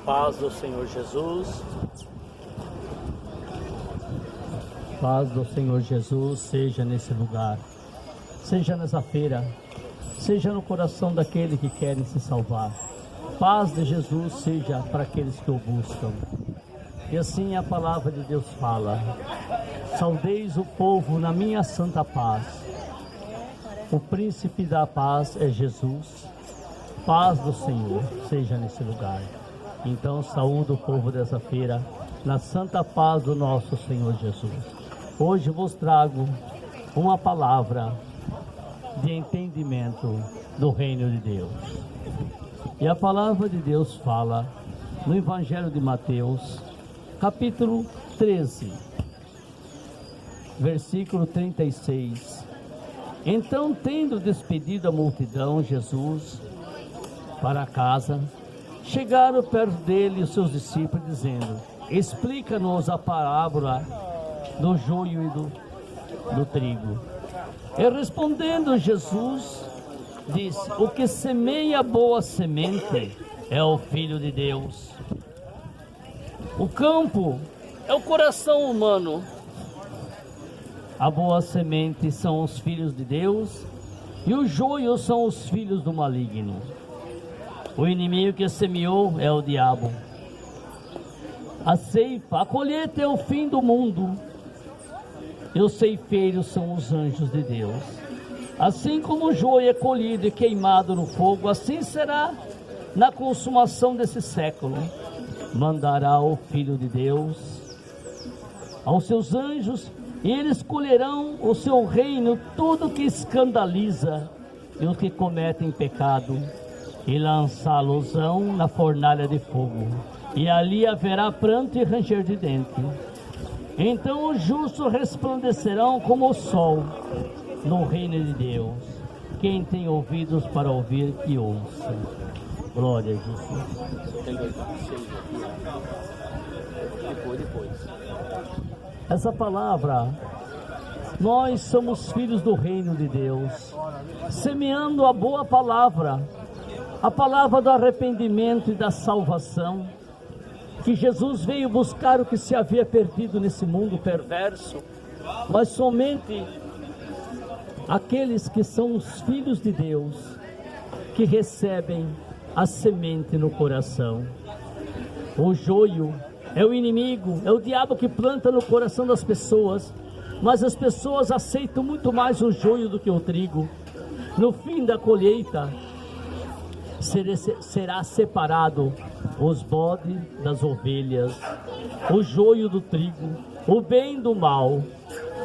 Paz do Senhor Jesus. Paz do Senhor Jesus seja nesse lugar, seja nessa feira, seja no coração daquele que querem se salvar. Paz de Jesus seja para aqueles que o buscam. E assim a palavra de Deus fala: saudeis o povo na minha santa paz. O príncipe da paz é Jesus. Paz do Senhor seja nesse lugar. Então saúdo o povo dessa feira na santa paz do nosso Senhor Jesus. Hoje vos trago uma palavra de entendimento do reino de Deus. E a palavra de Deus fala no Evangelho de Mateus, capítulo 13, versículo 36. Então, tendo despedido a multidão, Jesus para casa, chegaram perto dele os seus discípulos, dizendo: explica-nos a parábola do joio e do trigo. E respondendo Jesus, disse: o que semeia boa semente é o Filho de Deus. O campo é o coração humano. A boa semente são os filhos de Deus, e o joio são os filhos do maligno. O inimigo que semeou é o diabo. A ceifa, a colheita é o fim do mundo, e os ceifeiros são os anjos de Deus. Assim como o joio é colhido e queimado no fogo, assim será na consumação desse século. Mandará o Filho de Deus aos seus anjos, e eles colherão o seu reino tudo que escandaliza e os que cometem pecado, e lançá-los-ão na fornalha de fogo, e ali haverá pranto e ranger de dentes. Então os justos resplandecerão como o sol no reino de Deus. Quem tem ouvidos para ouvir, que ouça. Glória a Jesus. Depois. Essa palavra, nós somos filhos do reino de Deus, semeando a boa palavra, a palavra do arrependimento e da salvação, que Jesus veio buscar o que se havia perdido nesse mundo perverso, mas somente aqueles que são os filhos de Deus, que recebem a semente no coração. O joio é o inimigo, é o diabo que planta no coração das pessoas, mas as pessoas aceitam muito mais o joio do que o trigo. No fim da colheita, será separado os bodes das ovelhas, o joio do trigo, o bem do mal.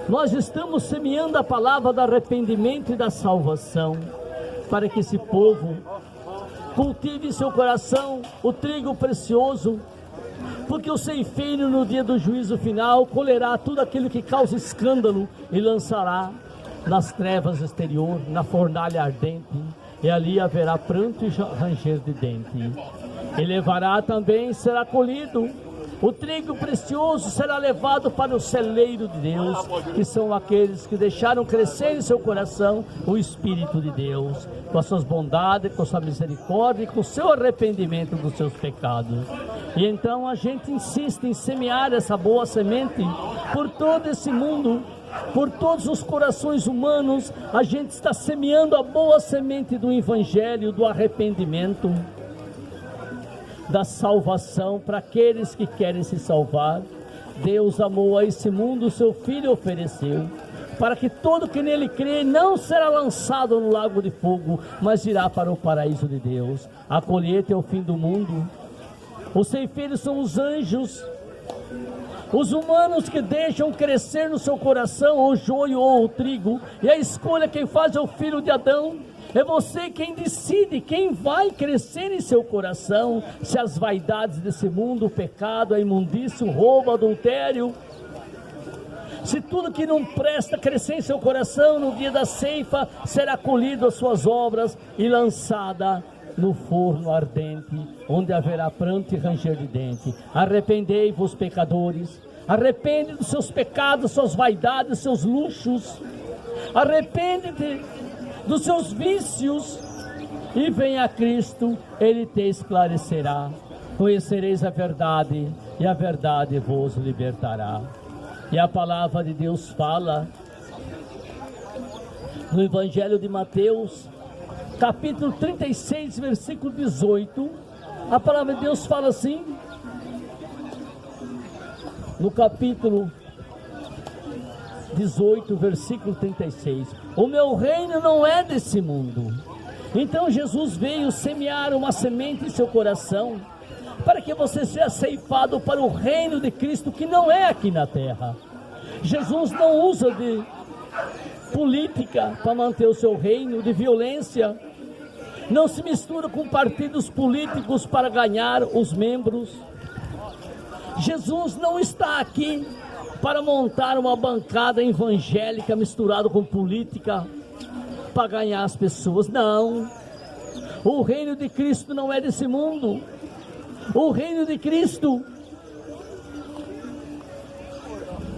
Nós estamos semeando a palavra do arrependimento e da salvação, para que esse povo cultive em seu coração o trigo precioso, porque o ceifeiro no dia do juízo final colherá tudo aquilo que causa escândalo e lançará nas trevas exterior, na fornalha ardente, e ali haverá pranto e ranger de dente. E levará também, será colhido, o trigo precioso será levado para o celeiro de Deus, que são aqueles que deixaram crescer em seu coração o Espírito de Deus, com as suas bondades, com a sua misericórdia e com o seu arrependimento dos seus pecados. E então a gente insiste em semear essa boa semente por todo esse mundo, por todos os corações humanos. A gente está semeando a boa semente do Evangelho, do arrependimento, da salvação para aqueles que querem se salvar. Deus amou a esse mundo, o seu Filho ofereceu, para que todo que nele crê não será lançado no lago de fogo, mas irá para o paraíso de Deus. A colheita é o fim do mundo. Os ceifeiros são os anjos. Os humanos que deixam crescer no seu coração o joio ou o trigo, e a escolha quem faz é o filho de Adão. É você quem decide quem vai crescer em seu coração, se as vaidades desse mundo, o pecado, a imundícia, o roubo, o adultério, se tudo que não presta crescer em seu coração, no dia da ceifa será colhido as suas obras e lançada no forno ardente, onde haverá pranto e ranger de dente. Arrependei-vos, pecadores, arrepende dos seus pecados, suas vaidades, seus luxos, arrepende-te dos seus vícios e venha a Cristo, Ele te esclarecerá. conhecereis a verdade, e a verdade vos libertará. E a palavra de Deus fala no Evangelho de Mateus, capítulo 36, versículo 18, a palavra de Deus fala assim, no capítulo 18, versículo 36, o meu reino não é desse mundo. Então Jesus veio semear uma semente em seu coração, para que você seja ceifado para o reino de Cristo, que não é aqui na terra. Jesus não usa de política para manter o seu reino, de violência, não se mistura com partidos políticos para ganhar os membros. Jesus não está aqui para montar uma bancada evangélica misturada com política para ganhar as pessoas, não. O reino de Cristo não é desse mundo. O reino de Cristo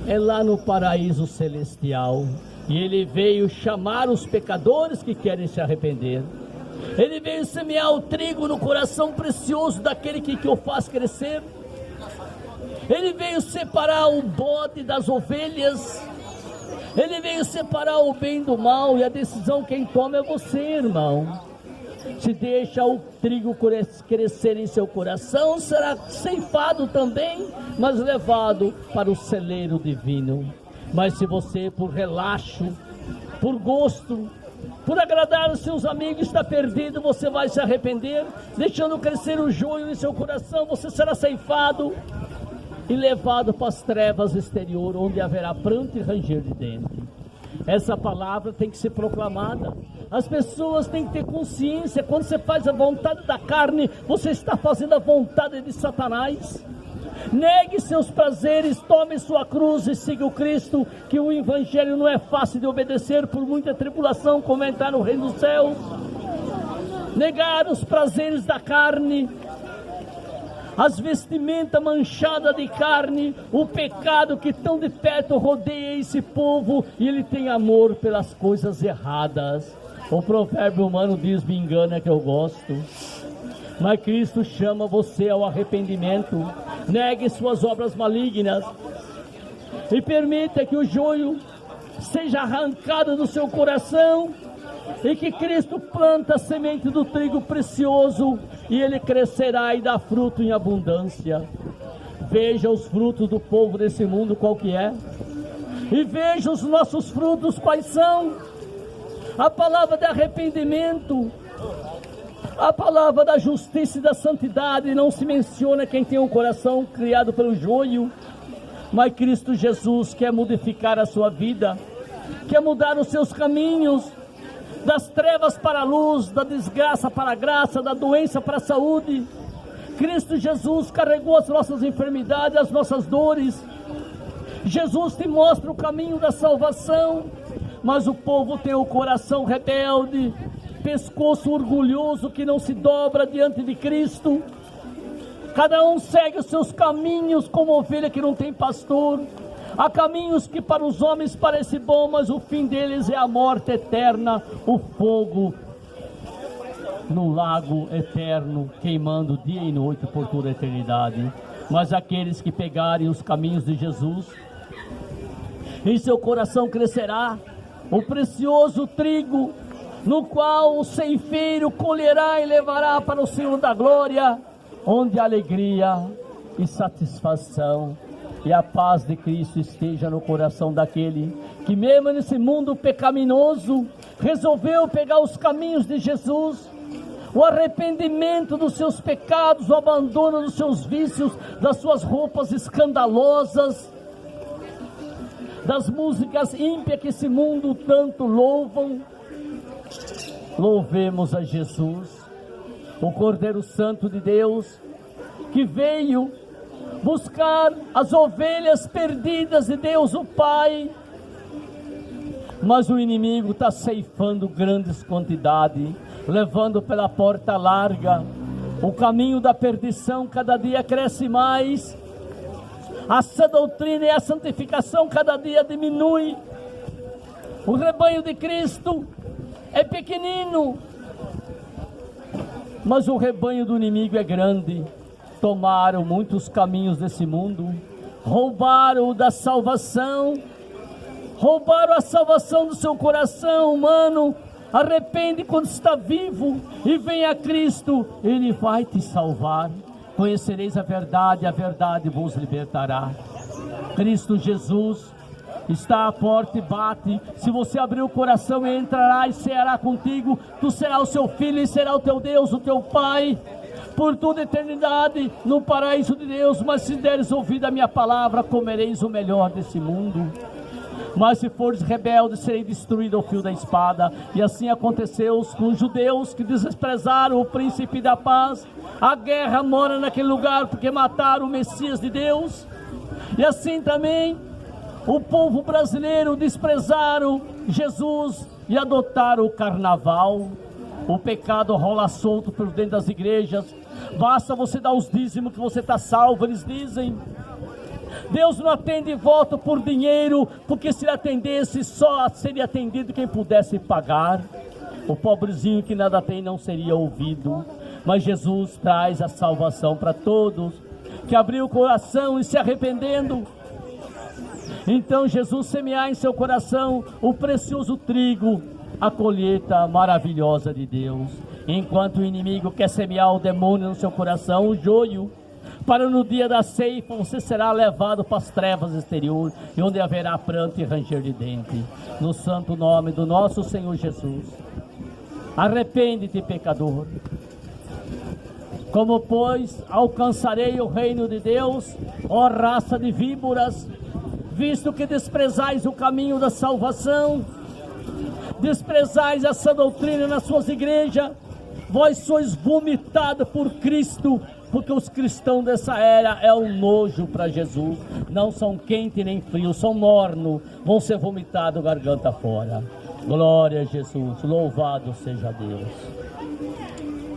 é lá no paraíso celestial, e Ele veio chamar os pecadores que querem se arrepender. Ele veio semear o trigo no coração precioso daquele que o faz crescer. Ele veio separar o bode das ovelhas. Ele veio separar o bem do mal, e a decisão quem toma é você, irmão. Se deixa o trigo crescer em seu coração, será ceifado também, mas levado para o celeiro divino. Mas se você, por relaxo, por gosto, por agradar os seus amigos, está perdido, você vai se arrepender, deixando crescer o joio em seu coração, você será ceifado e levado para as trevas exterior, onde haverá pranto e ranger de dente. Essa palavra tem que ser proclamada. As pessoas têm que ter consciência. Quando você faz a vontade da carne, você está fazendo a vontade de Satanás. Negue seus prazeres, tome sua cruz e siga o Cristo, que o evangelho não é fácil de obedecer, por muita tribulação, como entrar no reino dos céus. Negar os prazeres da carne, as vestimentas manchadas de carne, o pecado que tão de perto rodeia esse povo, e ele tem amor pelas coisas erradas. O provérbio humano diz, me engana que eu gosto. Mas Cristo chama você ao arrependimento. Negue suas obras malignas e permita que o joio seja arrancado do seu coração, e que Cristo planta a semente do trigo precioso, e ele crescerá e dá fruto em abundância. Veja os frutos do povo desse mundo qual que é, e veja os nossos frutos quais são. A palavra de arrependimento, a palavra da justiça e da santidade, não se menciona quem tem um coração criado pelo joio. Mas Cristo Jesus quer modificar a sua vida, quer mudar os seus caminhos, das trevas para a luz, da desgraça para a graça, da doença para a saúde. Cristo Jesus carregou as nossas enfermidades, as nossas dores. Jesus te mostra o caminho da salvação, mas o povo tem o coração rebelde, pescoço orgulhoso que não se dobra diante de Cristo. Cada um segue os seus caminhos como ovelha que não tem pastor. Há caminhos que para os homens parecem bons, mas o fim deles é a morte eterna, o fogo no lago eterno, queimando dia e noite por toda a eternidade. Mas aqueles que pegarem os caminhos de Jesus, em seu coração crescerá o precioso trigo, no qual o ceifeiro colherá e levará para o Senhor da glória, onde a alegria e satisfação e a paz de Cristo esteja no coração daquele que, mesmo nesse mundo pecaminoso, resolveu pegar os caminhos de Jesus, o arrependimento dos seus pecados, o abandono dos seus vícios, das suas roupas escandalosas, das músicas ímpias que esse mundo tanto louvam. Louvemos a Jesus, o Cordeiro Santo de Deus, que veio buscar as ovelhas perdidas de Deus o Pai. Mas o inimigo está ceifando grandes quantidades, levando pela porta larga. O caminho da perdição cada dia cresce mais. A sã doutrina e a santificação cada dia diminui. O rebanho de Cristo é pequenino, mas o rebanho do inimigo é grande. tomaram muitos caminhos desse mundo, roubaram da salvação, roubaram a salvação do seu coração humano. Arrepende quando está vivo e vem a Cristo, Ele vai te salvar. Conhecereis a verdade vos libertará. Cristo Jesus está à porta e bate. Se você abrir o coração, Ele entrará e ceará contigo. Tu serás o seu filho e será o teu Deus, o teu Pai, por toda a eternidade no paraíso de Deus. Mas se deres ouvido a minha palavra, comereis o melhor desse mundo. Mas se fores rebelde, serei destruído ao fio da espada. E assim aconteceu com os judeus que desprezaram o príncipe da paz. A guerra mora naquele lugar porque mataram o Messias de Deus. E assim também o povo brasileiro desprezaram Jesus e adotaram o carnaval. O pecado rola solto por dentro das igrejas. Basta você dar os dízimos que você está salvo, eles dizem. Deus não atende voto por dinheiro, porque se ele atendesse, só seria atendido quem pudesse pagar. O pobrezinho que nada tem não seria ouvido. Mas Jesus traz a salvação para todos que abriu o coração e se arrependendo. Então Jesus semear em seu coração o precioso trigo, a colheita maravilhosa de Deus. Enquanto o inimigo quer semear o demônio no seu coração, o joio, para no dia da ceifa você será levado para as trevas exteriores, e onde haverá pranto e ranger de dente. No santo nome do nosso Senhor Jesus. Arrepende-te, pecador. Como pois alcançarei o reino de Deus, ó raça de víboras, visto que desprezais o caminho da salvação, desprezais essa doutrina nas suas igrejas, vós sois vomitados por Cristo, porque os cristãos dessa era é um nojo para Jesus, não são quente nem frio, são morno, vão ser vomitados garganta fora. Glória a Jesus, louvado seja Deus.